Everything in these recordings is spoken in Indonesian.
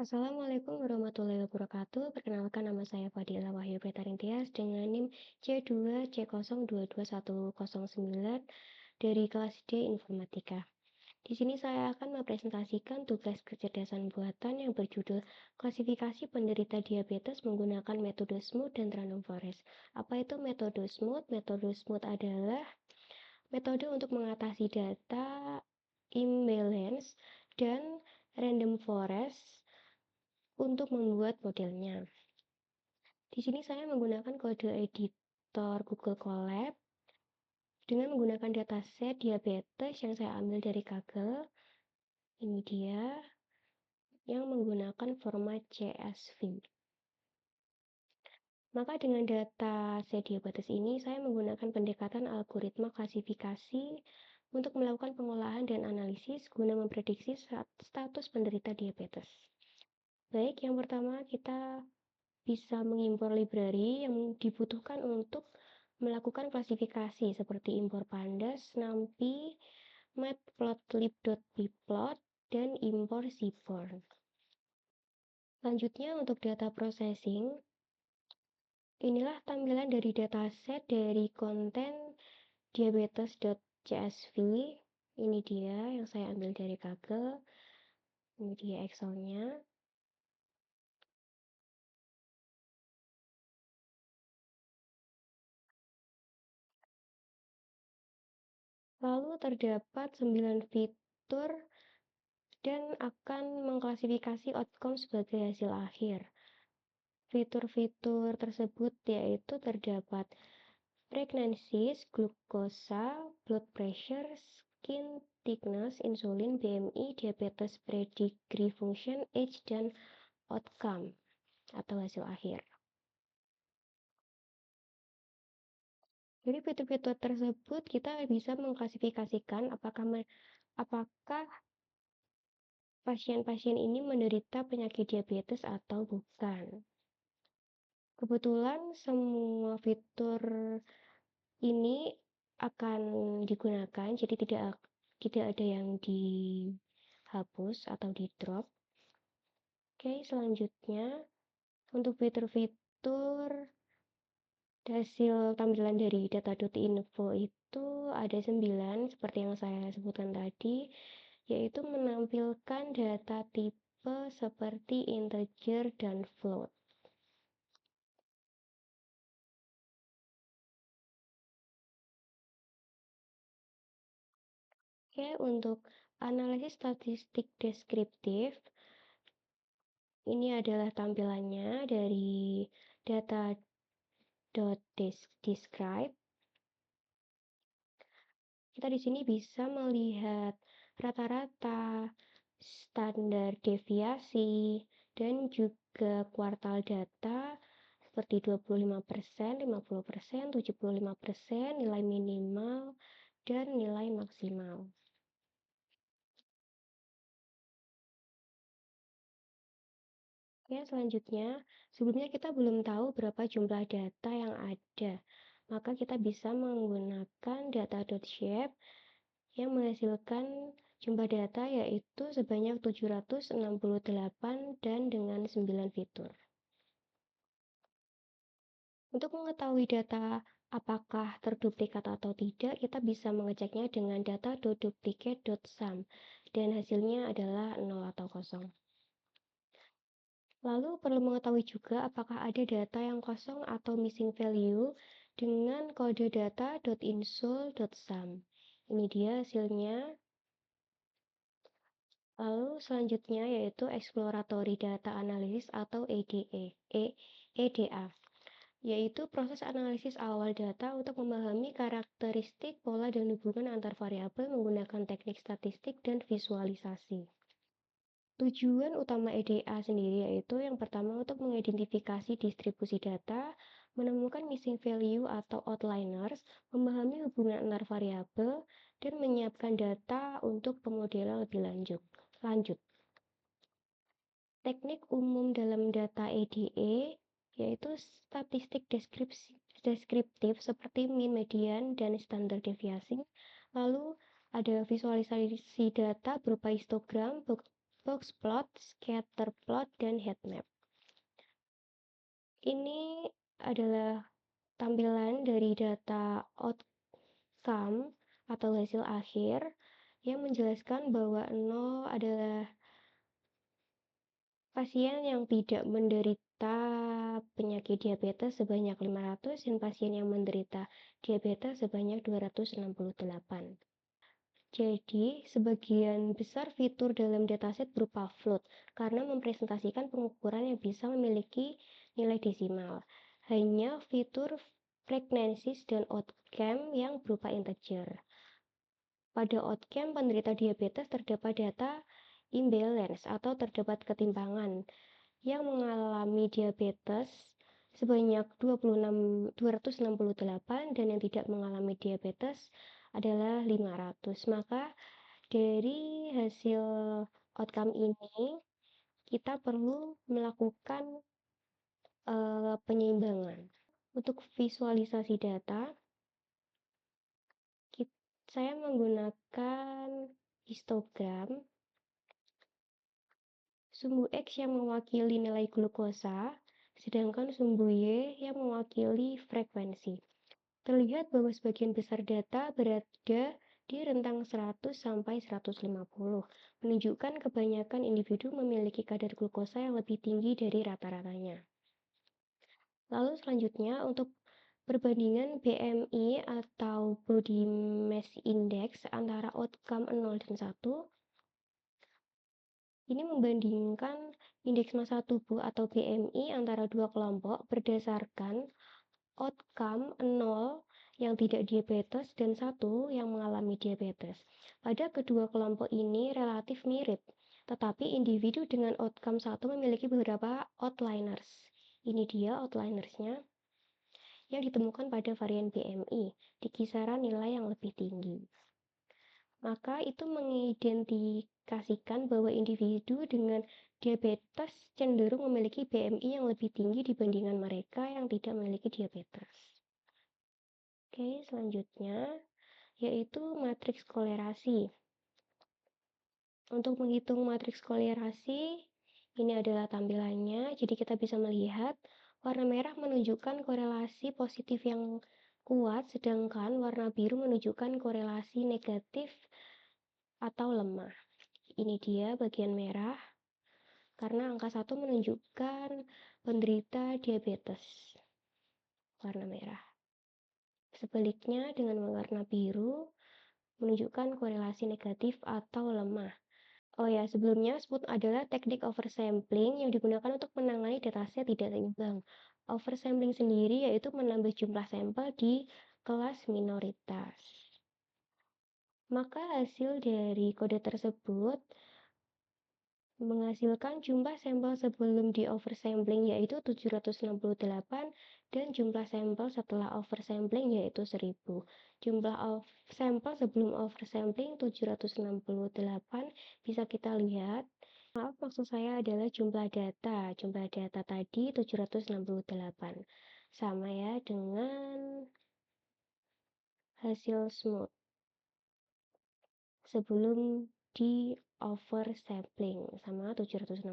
Assalamualaikum warahmatullahi wabarakatuh. Perkenalkan nama saya Fadila Wahyu Pretarintias dengan NIM C2C022109 dari kelas D Informatika. Di sini saya akan mempresentasikan tugas kecerdasan buatan yang berjudul Klasifikasi Penderita Diabetes menggunakan metode Smoot dan Random Forest. Apa itu metode Smoot? Metode Smoot adalah metode untuk mengatasi data imbalance dan Random Forest untuk membuat modelnya. Di sini saya menggunakan kode editor Google Colab dengan menggunakan dataset diabetes yang saya ambil dari Kaggle. Ini dia yang menggunakan format CSV. Maka dengan dataset diabetes ini saya menggunakan pendekatan algoritma klasifikasi untuk melakukan pengolahan dan analisis guna memprediksi status penderita diabetes. Baik, yang pertama kita bisa mengimpor library yang dibutuhkan untuk melakukan klasifikasi seperti impor pandas, numpy, matplotlib.pplot, dan impor seaborn. Selanjutnya untuk data processing, inilah tampilan dari dataset dari konten diabetes.csv. Ini dia yang saya ambil dari Kaggle. Ini dia Excel-nya. Lalu terdapat 9 fitur dan akan mengklasifikasi outcome sebagai hasil akhir. Fitur-fitur tersebut yaitu terdapat pregnancies, glukosa, blood pressure, skin thickness, insulin, BMI, diabetes pedigree function, age, dan outcome atau hasil akhir. Jadi fitur-fitur tersebut kita bisa mengklasifikasikan apakah pasien-pasien ini menderita penyakit diabetes atau bukan. Kebetulan semua fitur ini akan digunakan, jadi tidak ada yang dihapus atau di drop. Oke, selanjutnya untuk fitur-fitur hasil tampilan dari data.info itu ada 9 seperti yang saya sebutkan tadi, yaitu menampilkan data tipe seperti integer dan float. Oke, untuk analisis statistik deskriptif, ini adalah tampilannya dari data.describe. Kita di sini bisa melihat rata-rata, standar deviasi, dan juga kuartal data seperti 25%, 50%, 75%, nilai minimal, dan nilai maksimal. Ya, selanjutnya, sebelumnya kita belum tahu berapa jumlah data yang ada. Maka kita bisa menggunakan data.shape yang menghasilkan jumlah data yaitu sebanyak 768 dan dengan 9 fitur. Untuk mengetahui data apakah terduplikat atau tidak, kita bisa mengeceknya dengan data.duplicate.sum dan hasilnya adalah 0 atau kosong. Lalu perlu mengetahui juga apakah ada data yang kosong atau missing value dengan kode data.insult.sum. Ini dia hasilnya. Lalu selanjutnya yaitu exploratory data analysis atau EDA, yaitu proses analisis awal data untuk memahami karakteristik, pola, dan hubungan antar variabel menggunakan teknik statistik dan visualisasi. Tujuan utama EDA sendiri yaitu yang pertama untuk mengidentifikasi distribusi data, menemukan missing value atau outliers, memahami hubungan antar variabel, dan menyiapkan data untuk pemodelan lebih lanjut. Teknik umum dalam data EDA yaitu statistik deskriptif seperti mean, median, dan standar deviasi. Lalu ada visualisasi data berupa histogram, box plot, scatter plot, dan heat map. Ini adalah tampilan dari data outcome atau hasil akhir yang menjelaskan bahwa 0 adalah pasien yang tidak menderita penyakit diabetes sebanyak 500 dan pasien yang menderita diabetes sebanyak 268. Jadi, sebagian besar fitur dalam dataset berupa float karena mempresentasikan pengukuran yang bisa memiliki nilai desimal. Hanya fitur prognosis dan outcome yang berupa integer. Pada outcome penderita diabetes terdapat data imbalance atau terdapat ketimpangan yang mengalami diabetes sebanyak 268 dan yang tidak mengalami diabetes adalah 500. Maka dari hasil outcome ini kita perlu melakukan penyeimbangan. Untuk visualisasi data, saya menggunakan histogram. Sumbu X yang mewakili nilai glukosa, sedangkan sumbu Y yang mewakili frekuensi. Terlihat bahwa sebagian besar data berada di rentang 100 sampai 150, menunjukkan kebanyakan individu memiliki kadar glukosa yang lebih tinggi dari rata-ratanya. Lalu selanjutnya untuk perbandingan BMI atau Body Mass Index antara outcome 0 dan 1. Ini membandingkan indeks massa tubuh atau BMI antara dua kelompok berdasarkan outcome 0 yang tidak diabetes dan 1 yang mengalami diabetes. Pada kedua kelompok ini relatif mirip, tetapi individu dengan outcome 1 memiliki beberapa outliers. Ini dia outlinersnya yang ditemukan pada varian BMI di kisaran nilai yang lebih tinggi. Maka itu mengidentifikasikan bahwa individu dengan diabetes cenderung memiliki BMI yang lebih tinggi dibandingkan mereka yang tidak memiliki diabetes. Oke, selanjutnya yaitu matriks kolerasi. Untuk menghitung matriks kolerasi, ini adalah tampilannya. Jadi kita bisa melihat warna merah menunjukkan korelasi positif yang kuat, sedangkan warna biru menunjukkan korelasi negatif atau lemah. Ini dia bagian merah, karena angka 1 menunjukkan penderita diabetes, warna merah. Sebaliknya dengan warna biru menunjukkan korelasi negatif atau lemah. Oh ya, sebelumnya SMOOTH adalah teknik oversampling yang digunakan untuk menangani dataset tidak seimbang. Oversampling sendiri yaitu menambah jumlah sampel di kelas minoritas. Maka hasil dari kode tersebut menghasilkan jumlah sampel sebelum di oversampling yaitu 768 dan jumlah sampel setelah oversampling yaitu 1000. Jumlah sampel sebelum oversampling 768 bisa kita lihat. Maksud saya adalah jumlah data. Jumlah data tadi 768. Sama ya dengan hasil SMOOTH sebelum di oversampling sama 768.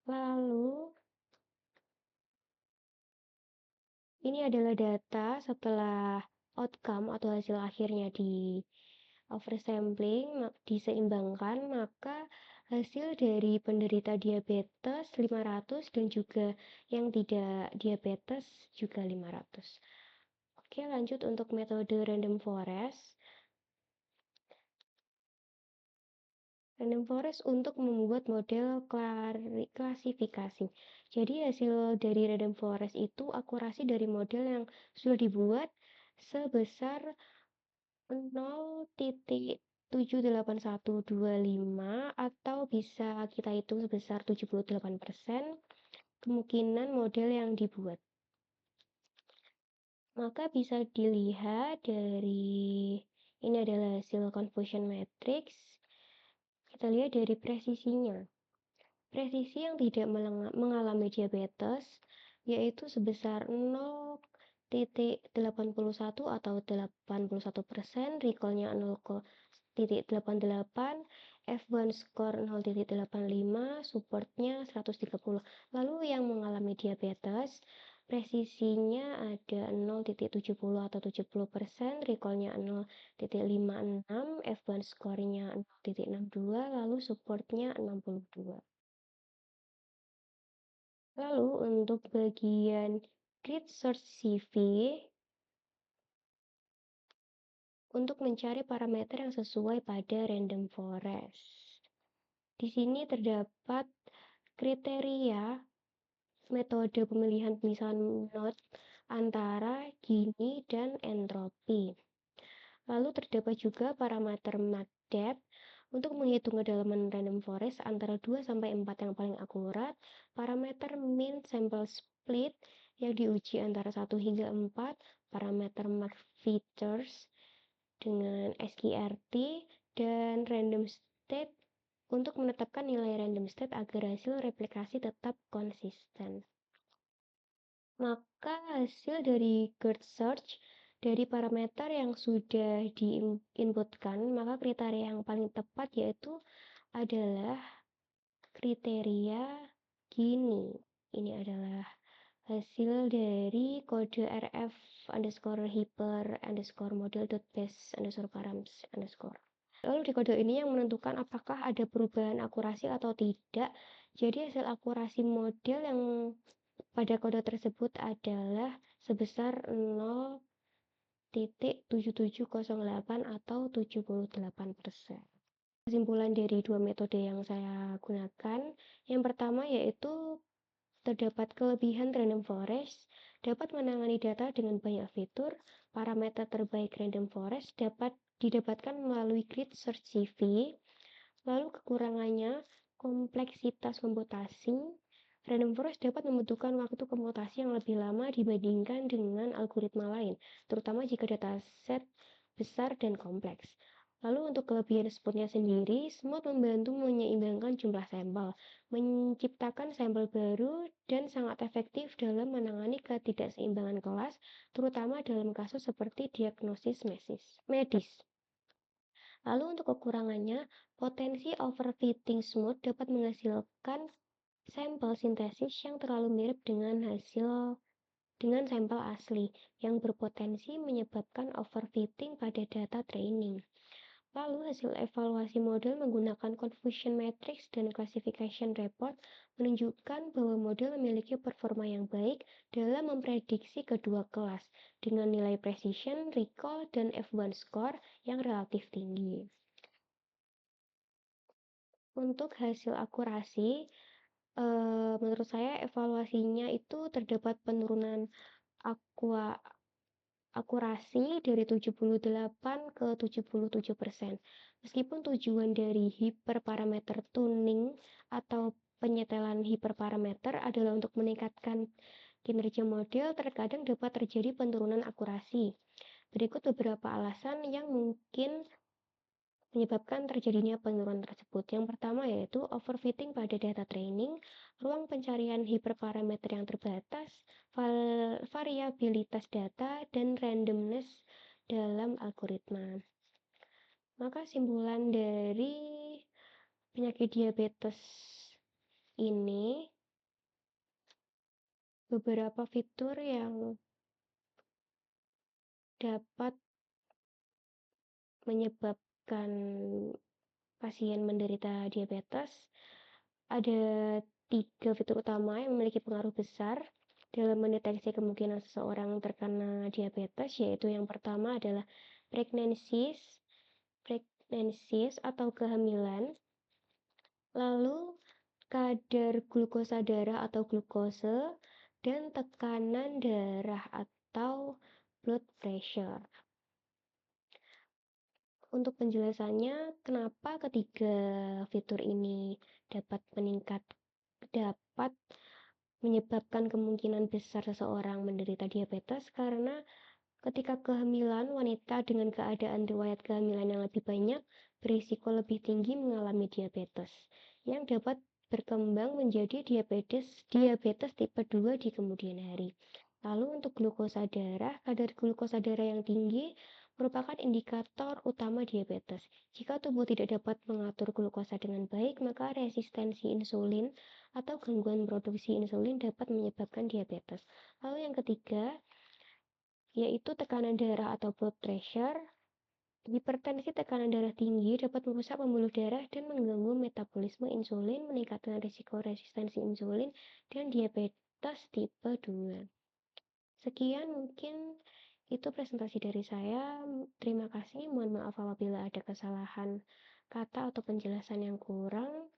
Lalu ini adalah data setelah outcome atau hasil akhirnya di oversampling diseimbangkan, maka hasil dari penderita diabetes 500 dan juga yang tidak diabetes juga 500. Oke, lanjut untuk metode random forest. Random forest untuk membuat model klasifikasi. Jadi hasil dari random forest itu akurasi dari model yang sudah dibuat sebesar 0,78125 atau bisa kita hitung sebesar 78% kemungkinan model yang dibuat. Maka bisa dilihat dari ini adalah hasil confusion matrix. Kita lihat dari presisinya. Presisi yang tidak mengalami diabetes yaitu sebesar 0,81 atau 81%, recall-nya 0,88, F1 score 0,85, supportnya 130. Lalu yang mengalami diabetes, presisinya ada 0,70 atau 70%, recallnya 0,56, F1 score-nya 0,62, lalu supportnya 62. Lalu untuk bagian grid search CV, untuk mencari parameter yang sesuai pada random forest. Di sini terdapat kriteria metode pemilihan pemisahan node antara Gini dan entropi. Lalu terdapat juga parameter MACDEP untuk menghitung kedalaman random forest antara 2-4 yang paling akurat, parameter mean sample split yang diuji antara 1 hingga 4, parameter MACFeatures dengan SQRT, dan random state untuk menetapkan nilai random state agar hasil replikasi tetap konsisten. Maka hasil dari GERD search dari parameter yang sudah diinputkan, maka kriteria yang paling tepat yaitu adalah kriteria Gini. Ini adalah hasil dari kode rf underscore hyper underscore model dot base underscore params underscore. Lalu di kode ini yang menentukan apakah ada perubahan akurasi atau tidak. Jadi hasil akurasi model yang pada kode tersebut adalah sebesar 0,7708 atau 78%. Kesimpulan dari dua metode yang saya gunakan, yang pertama yaitu terdapat kelebihan random forest, dapat menangani data dengan banyak fitur. Parameter terbaik random forest dapat didapatkan melalui grid search CV. Lalu kekurangannya, kompleksitas komputasi. Random forest dapat membutuhkan waktu komputasi yang lebih lama dibandingkan dengan algoritma lain, terutama jika dataset besar dan kompleks. Lalu untuk kelebihan smooth-nya sendiri, smooth membantu menyeimbangkan jumlah sampel, menciptakan sampel baru, dan sangat efektif dalam menangani ketidakseimbangan kelas, terutama dalam kasus seperti diagnosis medis. Lalu untuk kekurangannya, potensi overfitting smooth dapat menghasilkan sampel sintesis yang terlalu mirip dengan sampel asli, yang berpotensi menyebabkan overfitting pada data training. Lalu hasil evaluasi model menggunakan confusion matrix dan classification report menunjukkan bahwa model memiliki performa yang baik dalam memprediksi kedua kelas dengan nilai precision, recall, dan F1 score yang relatif tinggi. Untuk hasil akurasi, menurut saya evaluasinya itu terdapat penurunan akurasi dari 78 ke 77%. Meskipun tujuan dari hiperparameter tuning atau penyetelan hiperparameter adalah untuk meningkatkan kinerja model, terkadang dapat terjadi penurunan akurasi. Berikut beberapa alasan yang mungkin menyebabkan terjadinya penurunan tersebut. Yang pertama yaitu overfitting pada data training, ruang pencarian hiperparameter yang terbatas, variabilitas data, dan randomness dalam algoritma. Maka simpulan dari penyakit diabetes ini, beberapa fitur yang dapat menyebabkan pasien menderita diabetes, ada 3 fitur utama yang memiliki pengaruh besar dalam mendeteksi kemungkinan seseorang terkena diabetes, yaitu yang pertama adalah pregnancies atau kehamilan, lalu kadar glukosa darah atau glukose, dan tekanan darah atau blood pressure. Untuk penjelasannya, kenapa ketiga fitur ini dapat menyebabkan kemungkinan besar seseorang menderita diabetes, karena ketika kehamilan, wanita dengan keadaan riwayat kehamilan yang lebih banyak berisiko lebih tinggi mengalami diabetes, yang dapat berkembang menjadi diabetes tipe 2 di kemudian hari. Lalu untuk glukosa darah, kadar glukosa darah yang tinggi merupakan indikator utama diabetes. Jika tubuh tidak dapat mengatur glukosa dengan baik, maka resistensi insulin atau gangguan produksi insulin dapat menyebabkan diabetes. Lalu yang ketiga, yaitu tekanan darah atau blood pressure. Hipertensi tekanan darah tinggi dapat merusak pembuluh darah dan mengganggu metabolisme insulin, meningkatkan risiko resistensi insulin, dan diabetes tipe 2. Sekian mungkin itu presentasi dari saya. Terima kasih. Mohon maaf apabila ada kesalahan kata atau penjelasan yang kurang.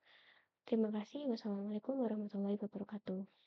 Terima kasih. Wassalamualaikum warahmatullahi wabarakatuh.